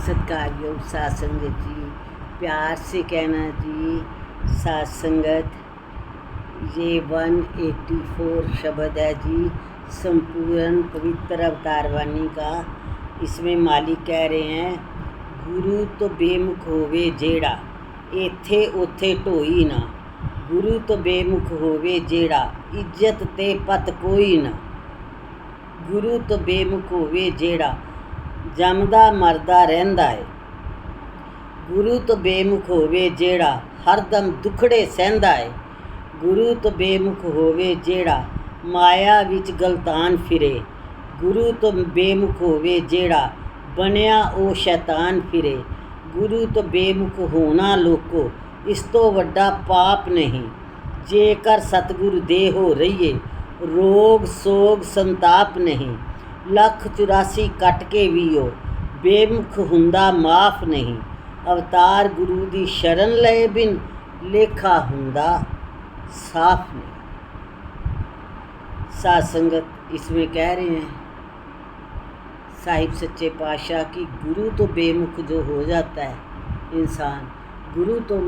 सत्कारयोग साथ संगत जी, प्यार से कहना जी साथ संगत। ये 184 शब्द है जी संपूर्ण पवित्र अवतार वाणी का। इसमें मालिक कह रहे हैं, गुरु तो बेमुख होवे जेड़ा इत्थे उथे ढोई ना। गुरु तो बेमुख होवे जेड़ा इज्जत ते पत कोई ना। गुरु तो बेमुख होवे जेड़ा जमदा मरदा रहिंदा है। गुरु तो बेमुख होवे जेड़ा हरदम दुखड़े सहंदा है। गुरु तो बेमुख होवे जेड़ा माया विच गलतान फिरे। गुरु तो बेमुख होवे जेड़ा बनिया ओ शैतान फिरे। गुरु तो बेमुख होना लोको इस तो वड्डा पाप नहीं। जेकर सतगुरु दे हो रहीए रोग सोग संताप नहीं। 184 कट के भी हो बेमुख हुंदा माफ नहीं। अवतार गुरु दी शरण लए बिन लेखा हुंदा साफ नहीं। साध संगत इसमें कह रहे हैं साहिब सच्चे पातशाह की, गुरु तो बेमुख जो हो जाता है इंसान, गुरु तो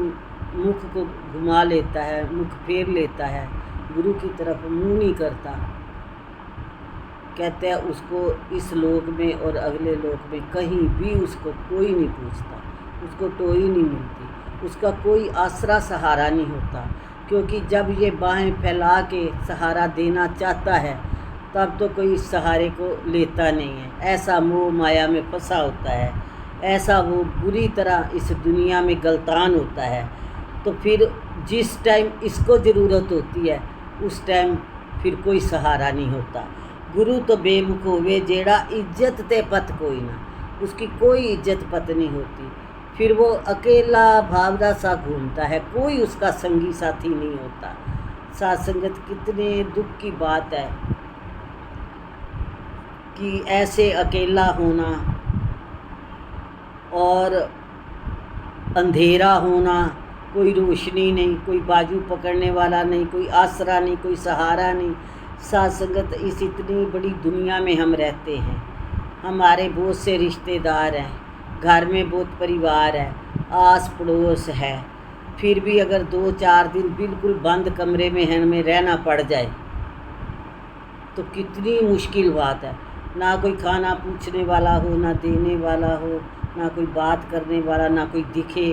मुख को घुमा लेता है, मुख फेर लेता है, गुरु की तरफ मुंह नहीं करता। कहते हैं उसको इस लोक में और अगले लोक में कहीं भी उसको कोई नहीं पूछता, उसको टोई नहीं मिलती, उसका कोई आसरा सहारा नहीं होता। क्योंकि जब ये बाहें फैला के सहारा देना चाहता है तब तो कोई इस सहारे को लेता नहीं है। ऐसा मोह माया में फंसा होता है, ऐसा वो बुरी तरह इस दुनिया में गलतान होता है। तो फिर जिस टाइम इसको ज़रूरत होती है उस टाइम फिर कोई सहारा नहीं होता। गुरु तो बेमुख होवे जेड़ा इज्जत ते पत कोई ना, उसकी कोई इज्जत पत नहीं होती। फिर वो अकेला भावरा सा घूमता है, कोई उसका संगी साथी नहीं होता। साथ संगत कितने दुख की बात है कि ऐसे अकेला होना और अंधेरा होना, कोई रोशनी नहीं, कोई बाजू पकड़ने वाला नहीं, कोई आसरा नहीं, कोई सहारा नहीं। साथ संगत इस इतनी बड़ी दुनिया में हम रहते हैं, हमारे बहुत से रिश्तेदार हैं, घर में बहुत परिवार है, आस पड़ोस है। फिर भी अगर 2-4 दिन बिल्कुल बंद कमरे में हमें रहना पड़ जाए तो कितनी मुश्किल बात है। ना कोई खाना पूछने वाला हो, ना देने वाला हो, ना कोई बात करने वाला, ना कोई दिखे,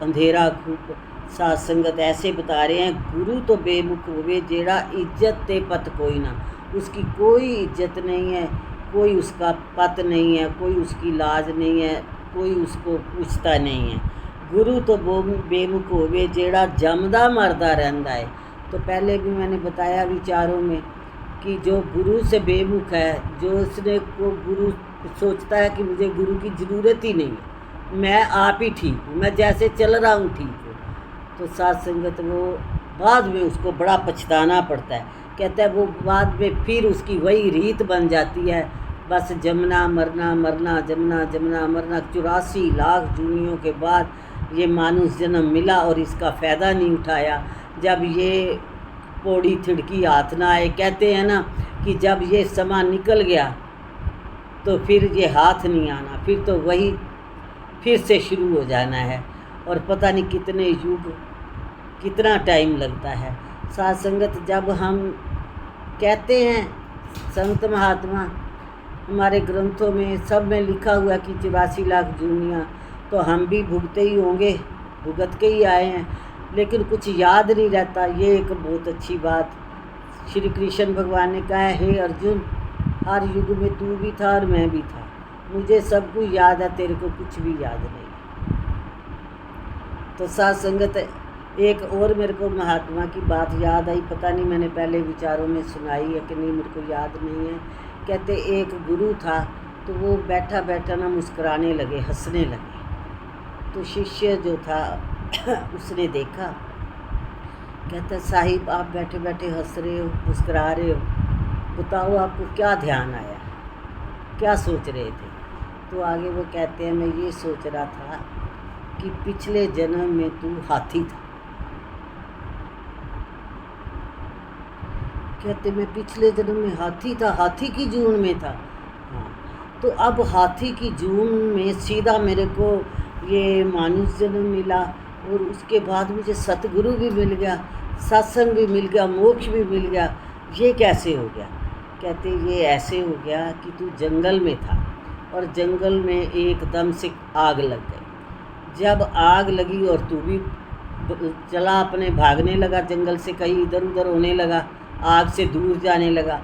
अंधेरा खूब। साथ संगत ऐसे बता रहे हैं, गुरु तो बेमुख होवे जेड़ा इज्जत ते पत कोई ना, उसकी कोई इज्जत नहीं है, कोई उसका पत नहीं है, कोई उसकी लाज नहीं है, कोई उसको पूछता नहीं है। गुरु तो बेमुख होवे जेड़ा जमदा मरदा रहंदा है। तो पहले भी मैंने बताया विचारों में कि जो गुरु से बेमुख है, जो उसने को गुरु सोचता है कि मुझे गुरु की ज़रूरत ही नहीं है, मैं आप ही ठीक हूँ, मैं जैसे चल रहा हूँ ठीक हूँ, तो साथ संगत वो बाद में उसको बड़ा पछताना पड़ता है। कहता है वो बाद में फिर उसकी वही रीत बन जाती है, बस जमना मरना, मरना जमना, जमना मरना। 84 लाख जूनियों के बाद ये मानुष जन्म मिला और इसका फ़ायदा नहीं उठाया। जब ये पौड़ी थिड़की हाथ ना आए, कहते हैं ना कि जब ये समा निकल गया तो फिर ये हाथ नहीं आना, फिर तो वही फिर से शुरू हो जाना है। और पता नहीं कितने युग, कितना टाइम लगता है। साथ संगत जब हम कहते हैं संत महात्मा, हमारे ग्रंथों में सब में लिखा हुआ कि 84 लाख जूनियाँ, तो हम भी भुगते ही होंगे, भुगत के ही आए हैं, लेकिन कुछ याद नहीं रहता। ये एक बहुत अच्छी बात श्री कृष्ण भगवान ने कहा है, हे अर्जुन हर युग में तू भी था और मैं भी था, मुझे सब कुछ याद है, तेरे को कुछ भी याद नहीं। तो साथ संगत एक और मेरे को महात्मा की बात याद आई, पता नहीं मैंने पहले विचारों में सुनाई है कि नहीं, मेरे को याद नहीं है। कहते एक गुरु था, तो वो बैठा बैठा ना मुस्कुराने लगे, हंसने लगे। तो शिष्य जो था उसने देखा, कहता साहिब आप बैठे बैठे हंस रहे हो, मुस्कुरा रहे हो, बताओ आपको क्या ध्यान आया, क्या सोच रहे थे? तो आगे वो कहते हैं, मैं ये सोच रहा था कि पिछले जन्म में तू हाथी था। कहते मैं पिछले जन्म में हाथी था, हाथी की जून में था। हाँ, तो अब हाथी की जून में सीधा मेरे को ये मानुष जन्म मिला, और उसके बाद मुझे सतगुरु भी मिल गया, सत्संग भी मिल गया, मोक्ष भी मिल गया। ये कैसे हो गया? कहते ये ऐसे हो गया कि तू जंगल में था और जंगल में एकदम से आग लग गई। जब आग लगी और तू भी चला, अपने भागने लगा जंगल से, कहीं इधर उधर होने लगा, आग से दूर जाने लगा,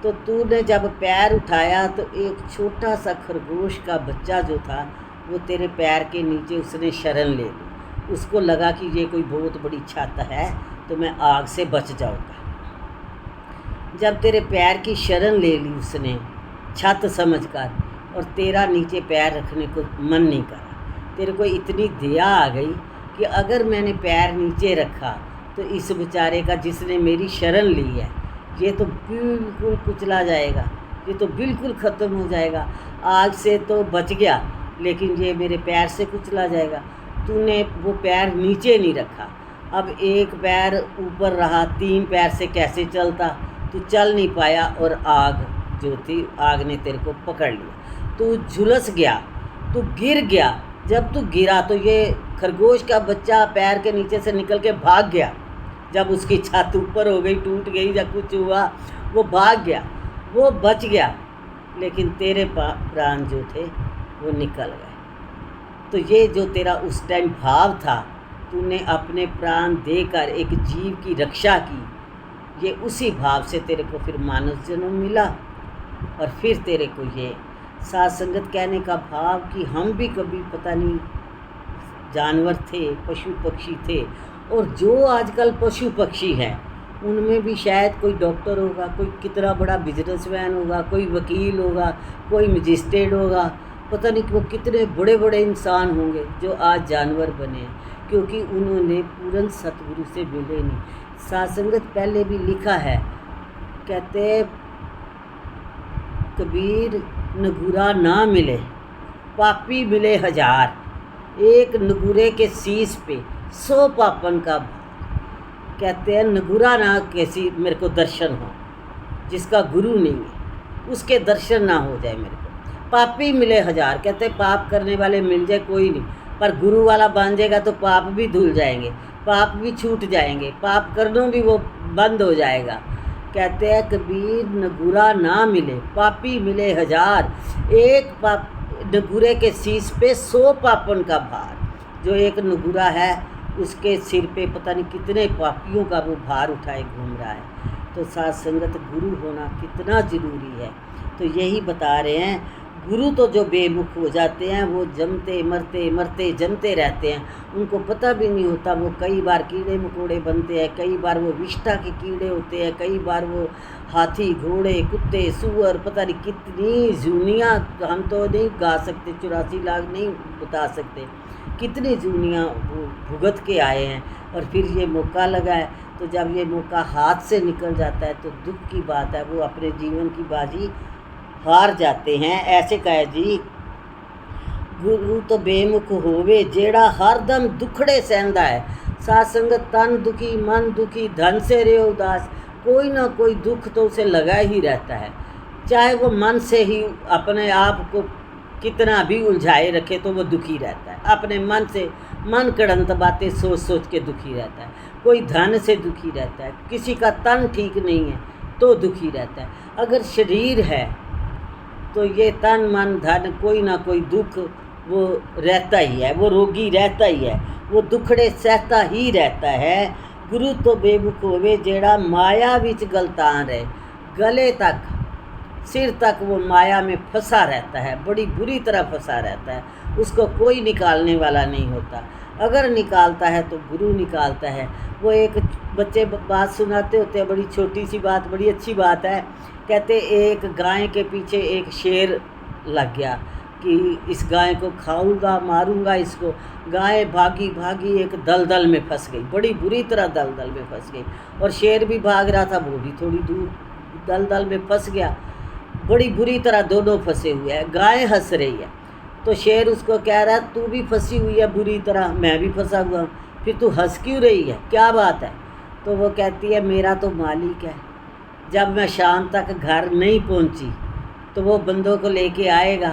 तो तूने जब पैर उठाया तो एक छोटा सा खरगोश का बच्चा जो था वो तेरे पैर के नीचे उसने शरण ले ली। उसको लगा कि ये कोई बहुत बड़ी छत है तो मैं आग से बच जाऊंगा। जब तेरे पैर की शरण ले ली उसने छत समझकर, और तेरा नीचे पैर रखने को मन नहीं करा, तेरे को इतनी दया आ गई कि अगर मैंने पैर नीचे रखा तो इस बेचारे का जिसने मेरी शरण ली है ये तो बिल्कुल कुचला जाएगा, ये तो बिल्कुल ख़त्म हो जाएगा। आग से तो बच गया लेकिन ये मेरे पैर से कुचला जाएगा। तूने वो पैर नीचे नहीं रखा, अब एक पैर ऊपर रहा, 3 पैर से कैसे चलता? तू चल नहीं पाया और आग जो थी, आग ने तेरे को पकड़ लिया, तू झुलस गया, तू गिर गया। जब तू गिरा तो ये खरगोश का बच्चा पैर के नीचे से निकल के भाग गया। जब उसकी छत ऊपर हो गई, टूट गई या कुछ हुआ, वो भाग गया, वो बच गया, लेकिन तेरे प्राण जो थे वो निकल गए। तो ये जो तेरा उस टाइम भाव था, तूने अपने प्राण देकर एक जीव की रक्षा की, ये उसी भाव से तेरे को फिर मानव जन्म मिला। और फिर तेरे को ये साथ संगत कहने का भाव कि हम भी कभी पता नहीं जानवर थे, पशु पक्षी थे, और जो आजकल पशु पक्षी हैं उनमें भी शायद कोई डॉक्टर होगा, कोई कितना बड़ा बिजनेसमैन होगा, कोई वकील होगा, कोई मजिस्ट्रेट होगा, पता नहीं वो कितने बड़े बड़े इंसान होंगे जो आज जानवर बने हैं, क्योंकि उन्होंने पूर्ण सतगुरु से मिले नहीं। सासंगत पहले भी लिखा है, कहते कबीर नगुरा ना मिले पापी मिले 1000, एक नगुरे के शीश पे 100 पापन का। कहते हैं नगुरा ना कैसी मेरे को दर्शन हो, जिसका गुरु नहीं है उसके दर्शन ना हो जाए मेरे को। पापी मिले 1000, कहते पाप करने वाले मिल जाए कोई नहीं, पर गुरु वाला बन जाएगा तो पाप भी धुल जाएंगे, पाप भी छूट जाएंगे, पाप करना भी वो बंद हो जाएगा। कहते हैं कबीर नगुरा ना मिले पापी मिले 1000, एक पाप नगुरे के शीश पे 100 पापन का भार। जो एक नगुरा है उसके सिर पे पता नहीं कितने पापियों का वो भार उठाए घूम रहा है। तो साथ संगत गुरु होना कितना ज़रूरी है। तो यही बता रहे हैं, गुरु तो जो बेमुख हो जाते हैं वो जमते मरते मरते जमते रहते हैं, उनको पता भी नहीं होता। वो कई बार कीड़े मकोड़े बनते हैं, कई बार वो विष्ठा के कीड़े होते हैं, कई बार वो हाथी घोड़े कुत्ते सूअर, पता नहीं कितनी जूनियाँ हम तो नहीं गा सकते, 84 लाख नहीं बता सकते, कितनी जूनियाँ वो भुगत के आए हैं। और फिर ये मौका लगा है, तो जब ये मौका हाथ से निकल जाता है तो दुख की बात है, वो अपने जीवन की बाजी हार जाते हैं। ऐसे कहे जी, गुरु तो बेमुख होवे जेड़ा हरदम दुखड़े सहंदा है। साथ संगत तन दुखी मन दुखी धन से रे उदास, कोई ना कोई दुख तो उसे लगा ही रहता है, चाहे वो मन से ही अपने आप को कितना भी उलझाए रखे तो वो दुखी रहता है। अपने मन से मन कड़ंत बातें सोच सोच के दुखी रहता है। कोई धन से दुखी रहता है, किसी का तन ठीक नहीं है तो दुखी रहता है। अगर शरीर है तो ये तन मन धन कोई ना कोई दुख वो रहता ही है, वो रोगी रहता ही है, वो दुखड़े सहता ही रहता है। गुरु तो बेमुख होवे जेड़ा माया विच गलतान रहे, गले तक सिर तक वो माया में फंसा रहता है, बड़ी बुरी तरह फंसा रहता है, उसको कोई निकालने वाला नहीं होता। अगर निकालता है तो गुरु निकालता है। वो एक बच्चे बात सुनाते होते हैं, बड़ी छोटी सी बात, बड़ी अच्छी बात है। कहते एक गाय के पीछे एक शेर लग गया कि इस गाय को खाऊंगा मारूंगा इसको। गाय भागी भागी एक दलदल में फंस गई, बड़ी बुरी तरह दलदल में फंस गई, और शेर भी भाग रहा था, वो भी थोड़ी दूर दलदल में फंस गया। बड़ी बुरी तरह दोनों फंसे हुए हैं। गाय हंस रही है तो शेर उसको कह रहा है तू भी फंसी हुई है बुरी तरह, मैं भी फंसा हुआ हूँ, फिर तू हंस क्यों रही है, क्या बात है? तो वो कहती है मेरा तो मालिक है, जब मैं शाम तक घर नहीं पहुँची तो वो बंदों को लेके आएगा,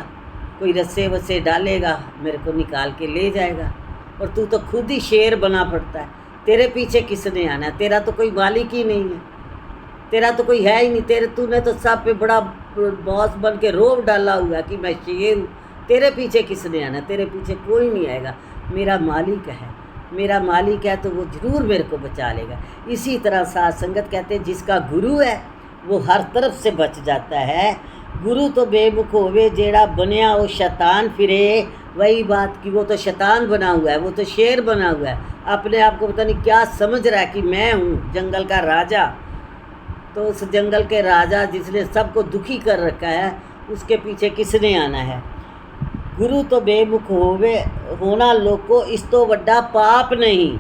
कोई रस्से वस्से डालेगा, मेरे को निकाल के ले जाएगा। और तू तो खुद ही शेर बना पड़ता है, तेरे पीछे किसने आना है? तेरा तो कोई मालिक ही नहीं है, तेरा तो कोई है ही नहीं। तूने तो सब पे बड़ा बॉस बन के रोब डाला हुआ है कि मैं शेर हूँ। तेरे पीछे किसने आना? तेरे पीछे कोई नहीं आएगा। मेरा मालिक है, मेरा मालिक है तो वो ज़रूर मेरे को बचा लेगा। इसी तरह साध संगत कहते हैं जिसका गुरु है वो हर तरफ से बच जाता है। गुरु तो बेमुख होवे जेड़ा बनया वो शैतान फिरे। वही बात कि वो तो शैतान बना हुआ है, वो तो शेर बना हुआ है, अपने आप को पता नहीं क्या समझ रहा है कि मैं हूँ जंगल का राजा। तो उस जंगल के राजा जिसने सबको दुखी कर रखा है, उसके पीछे किसने आना है? गुरु तो बेमुख होवे होना लोको इस तो वड्डा पाप नहीं।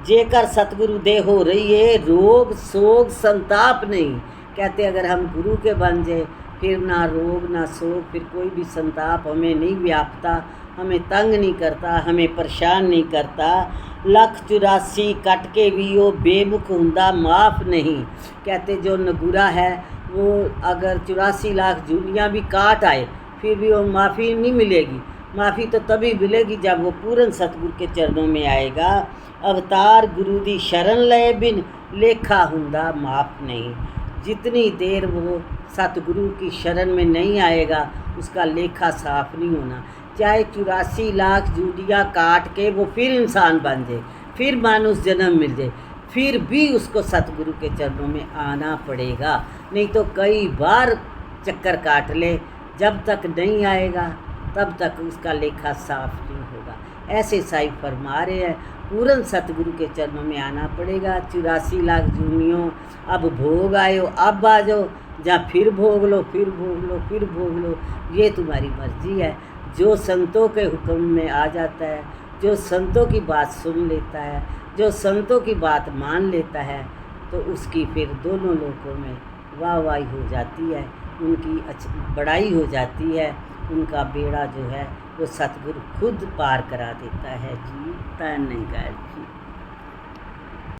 जेकर सतगुरु दे हो रही है रोग सोग संताप नहीं। कहते अगर हम गुरु के बन जाए फिर ना रोग ना सोग, फिर कोई भी संताप हमें नहीं व्यापता, हमें तंग नहीं करता, हमें परेशान नहीं करता। 184 कट के भी वो बेमुख हुंदा माफ़ नहीं। कहते जो नगुरा है वो अगर 84 लाख जूलियाँ भी काट आए फिर भी वो माफ़ी नहीं मिलेगी। माफ़ी तो तभी मिलेगी जब वो पूर्ण सतगुरु के चरणों में आएगा। अवतार गुरु दी शरण लय बिन लेखा हुंदा माफ़ नहीं। जितनी देर वो सतगुरु की शरण में नहीं आएगा उसका लेखा साफ नहीं होना। चाहे 84 लाख जूलियाँ काट के वो फिर इंसान बन जाए, फिर मानुष जन्म मिल जाए, फिर भी उसको सतगुरु के चरणों में आना पड़ेगा। नहीं तो कई बार चक्कर काट ले, जब तक नहीं आएगा तब तक उसका लेखा साफ नहीं होगा। ऐसे साहिब फरमा रहे हैं पूर्ण सतगुरु के चरणों में आना पड़ेगा। 84 लाख जूनियों अब भोग आयो, अब आ जाओ, या फिर भोग लो, फिर भोग लो, फिर भोग लो, ये तुम्हारी मर्जी है। जो संतों के हुक्म में आ जाता है, जो संतों की बात सुन लेता है, जो संतों की बात मान लेता है, तो उसकी फिर दोनों लोगों में वाहवाही हो जाती है, उनकी बड़ाई हो जाती है। उनका बेड़ा जो है वो सतगुरु खुद पार करा देता है जी। धन्यवाद जी।